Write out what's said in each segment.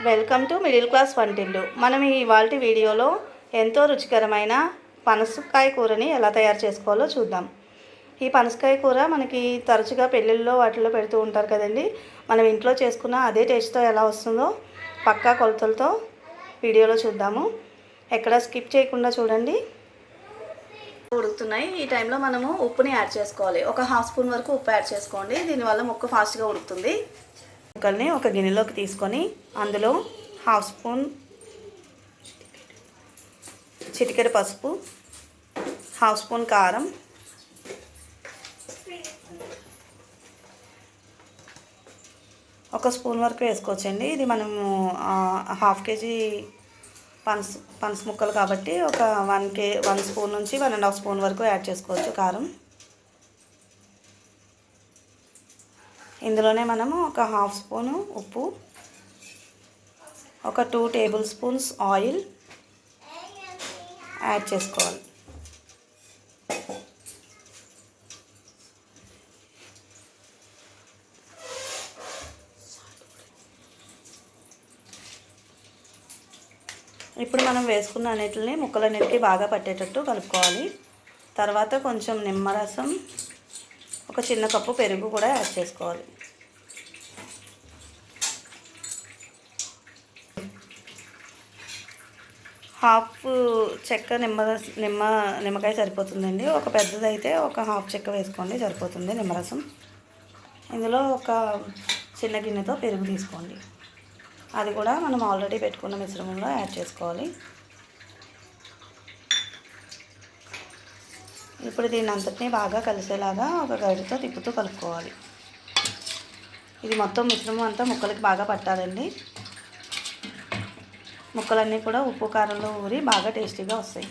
Welcome to middle class వంటిల్లు. మనం ఇవాల్టి వీడియోలో ఎంతో రుచికరమైన పనసకాయ కూరని ఎలా తయారు చేసుకోవాలో చూద్దాం. ఈ పనసకాయ కూర మనకి తరచుగా పెళ్ళిళ్ళలో వాటిలో పెడుతూ ఉంటారు కదండి. మనం ఇంట్లో చేసుకున్న అదే టేస్ట్తో ఎలా వస్తుందో పక్కా కొలతలతో వీడియోలో చూద్దాము. ఎక్కడ స్కిప్ చేయకుండా చూడండి. ఉడుకుతున్నాయి. ఈ టైంలో మనము ఉప్పుని యాడ్ చేసుకోవాలి. ఒక హాఫ్ స్పూన్ వరకు ఉప్పు యాడ్ చేసుకోండి. దీనివల్ల ముక్క ఫాస్ట్గా ఉడుకుతుంది. ముక్కల్ని ఒక గిన్నెలోకి తీసుకొని అందులో హాఫ్ స్పూన్ చిటికెడు పసుపు, హాఫ్ స్పూన్ కారం, ఒక స్పూన్ వరకు వేసుకోవచ్చండి. ఇది మనము హాఫ్ కేజీ పనస ముక్కలు కాబట్టి ఒక 1 స్పూన్ నుంచి 1.5 స్పూన్ వరకు యాడ్ చేసుకోవచ్చు కారం. ఇందులోనే మనము ఒక హాఫ్ స్పూను ఉప్పు, ఒక 2 టేబుల్ స్పూన్స్ ఆయిల్ యాడ్ చేసుకోవాలి. ఇప్పుడు మనం వేసుకున్న అన్నిటిని ముక్కలన్నిటికీ బాగా పట్టేటట్టు కలుపుకోవాలి. తర్వాత కొంచెం నిమ్మరసం, ఒక చిన్న కప్పు పెరుగు కూడా యాడ్ చేసుకోవాలి. హాఫ్ చెక్క నిమ్మకాయ సరిపోతుందండి. ఒక పెద్దదైతే ఒక హాఫ్ చెక్క వేసుకోండి, సరిపోతుంది నిమ్మరసం. ఇందులో ఒక చిన్న గిన్నెతో పెరుగు తీసుకోండి. అది కూడా మనం ఆల్రెడీ పెట్టుకున్న మిశ్రమంలో యాడ్ చేసుకోవాలి. ఇప్పుడు దీన్ని అంతటినీ బాగా కలిసేలాగా ఒక గరిటెతో తిప్పుతూ కలుపుకోవాలి. ఇది మొత్తం మిశ్రమం అంతా ముక్కలకి బాగా పట్టాలండి. ముక్కలన్నీ కూడా ఉప్పు కారంలో ఊరి బాగా టేస్టీగా వస్తాయి.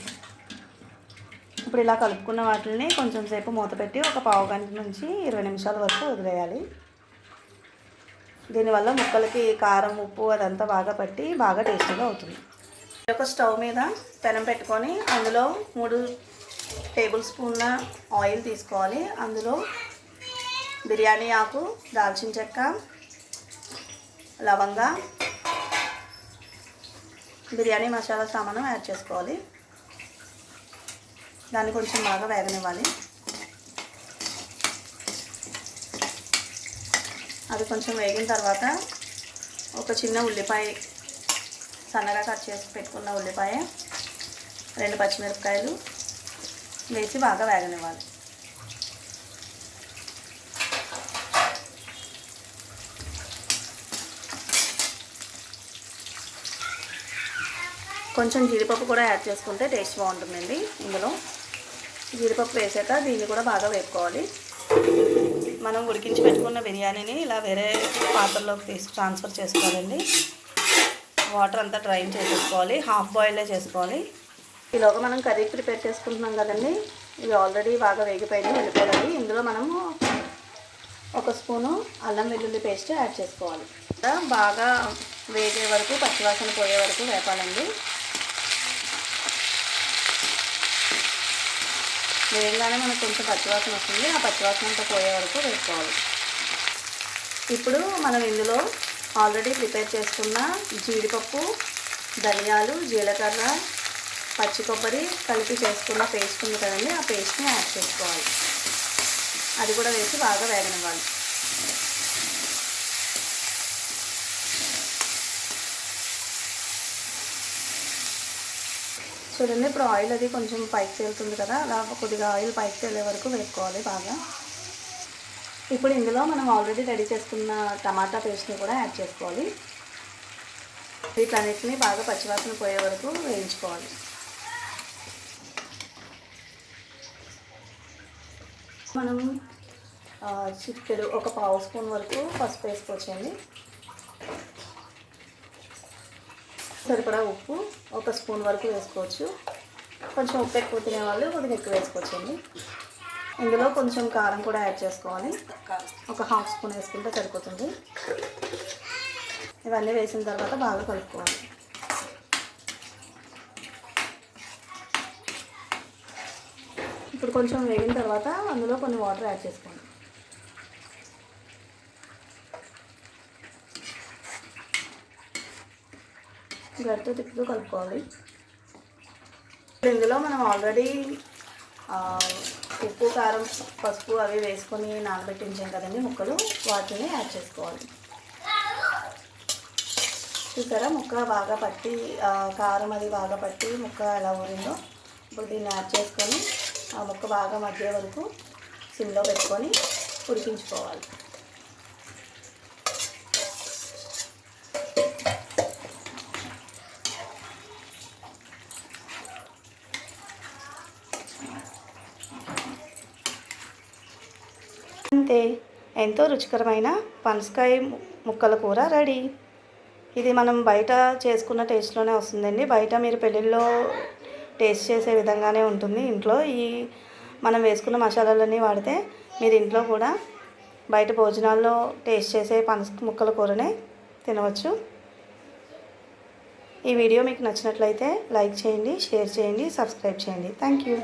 ఇప్పుడు ఇలా కలుపుకున్న వాటిని కొంచెం సేపు మూత పెట్టి ఒక పావు గంట నుంచి 20 నిమిషాల వరకు వదిలేయాలి. దీనివల్ల ముక్కలకి కారం, ఉప్పు అదంతా బాగా పట్టి బాగా టేస్టీగా అవుతుంది. ఒక స్టవ్ మీద పెనం పెట్టుకొని అందులో 3 టేబుల్ స్పూన్ల ఆయిల్ తీసుకోవాలి. అందులో బిర్యానీ ఆకు, దాల్చిన చెక్క, లవంగా, బిర్యానీ మసాలా సామాను యాడ్ చేసుకోవాలి. దాన్ని కొంచెం బాగా వేగనివ్వాలి. అది కొంచెం వేగిన తర్వాత ఒక చిన్న ఉల్లిపాయ, సన్నగా కట్ చేసి పెట్టుకున్న ఉల్లిపాయ, 2 పచ్చిమిరపకాయలు వేసి బాగా వేగనివ్వాలి. కొంచెం జీడిపప్పు కూడా యాడ్ చేసుకుంటే టేస్ట్ బాగుంటుందండి. ఇందులో జీడిపప్పు వేసాక దీన్ని కూడా బాగా వేపుకోవాలి. మనం ఉడికించి పెట్టుకున్న బిర్యానీని ఇలా వేరే పాత్రలోకి ట్రాన్స్ఫర్ చేసుకోవాలండి. వాటర్ అంతా డ్రైన్ చేసేసుకోవాలి. హాఫ్ బాయిలే చేసుకోవాలి. ఈలోగా మనం కర్రీ ప్రిపేర్ చేసుకుంటున్నాం కదండి. ఇవి ఆల్రెడీ బాగా వేగిపోయినాయి, వెళ్ళిపోయాయి. ఇందులో మనము 1 స్పూను అల్లం వెల్లుల్లి పేస్ట్ యాడ్ చేసుకోవాలి. బాగా వేగే వరకు, పచ్చివాసన పోయే వరకు వేపాలండి. వేయగానే మనకు కొంచెం పచ్చివాసన వస్తుంది. ఆ పచ్చివాసన అంతా పోయే వరకు వేసుకోవాలి. ఇప్పుడు మనం ఇందులో ఆల్రెడీ ప్రిపేర్ చేసుకున్న జీడిపప్పు, ధనియాలు, జీలకర్ర, పచ్చి కొబ్బరి కలిపి చేసుకున్న పేస్ట్ ఉంది కదండి, ఆ పేస్ట్ని యాడ్ చేసుకోవాలి. అది కూడా వేసి బాగా వేగనివ్వాలి. చూడండి, ఇప్పుడు ఆయిల్ అది కొంచెం పైకి తేలుతుంది కదా, అలా కొద్దిగా ఆయిల్ పైకి తేలే వరకు వేసుకోవాలి బాగా. ఇప్పుడు ఇందులో మనం ఆల్రెడీ రెడీ చేసుకున్న టమాటా పేస్ట్ని కూడా యాడ్ చేసుకోవాలి. వీటన్నిటిని బాగా పచ్చివాసన పోయే వరకు వేయించుకోవాలి. మనం చిటికెడు, ఒక పావు స్పూన్ వరకు పసుపు వేసుకోవచ్చండి. సరిపడా ఉప్పు, 1 స్పూన్ వరకు వేసుకోవచ్చు. కొంచెం ఉప్పు ఎక్కువ తినే వాళ్ళు కొద్దిగా ఎక్కువ వేసుకోవచ్చండి. ఇందులో కొంచెం కారం కూడా యాడ్ చేసుకోవాలి. ఒక హాఫ్ స్పూన్ వేసుకుంటే సరిపోతుంది. ఇవన్నీ వేసిన తర్వాత బాగా కలుపుకోవాలి. ఇప్పుడు కొంచెం వేగిన తర్వాత అందులో కొన్ని వాటర్ యాడ్ చేసుకోండి. గరిటెతో తిప్పుతూ కలుపుకోవాలి. ఇందులో మనం ఆల్రెడీ ఉప్పు, కారం, పసుపు అవి వేసుకొని నానబెట్టి ఉంచాం కదండి ముక్కలు, వాటిని యాడ్ చేసుకోవాలి. చూసారా ముక్క బాగా పట్టి కారం అది బాగా పట్టి ముక్క ఎలా ఊరిందో. ఇప్పుడు దీన్ని యాడ్ చేసుకొని ఆ ముక్క బాగా మధ్య వరకు సిమ్లో పెట్టుకొని ఉడికించుకోవాలి. అంతే, ఎంతో రుచికరమైన పనసకాయ ముక్కల కూర రెడీ. ఇది మనం బయట చేసుకున్న టేస్ట్లోనే వస్తుందండి. బయట మీరు పెళ్ళిళ్ళలో టేస్ట్ చేసే విధంగానే ఉంటుంది. ఇంట్లో మనం వేసుకున్న మసాలాలన్నీ వాడితే మీరు ఇంట్లో కూడా బయట భోజనాల్లో టేస్ట్ చేసే పనస ముక్కల కూరనే తినవచ్చు. ఈ వీడియో మీకు నచ్చినట్లయితే లైక్ చేయండి, షేర్ చేయండి, సబ్స్క్రైబ్ చేయండి. Thank you.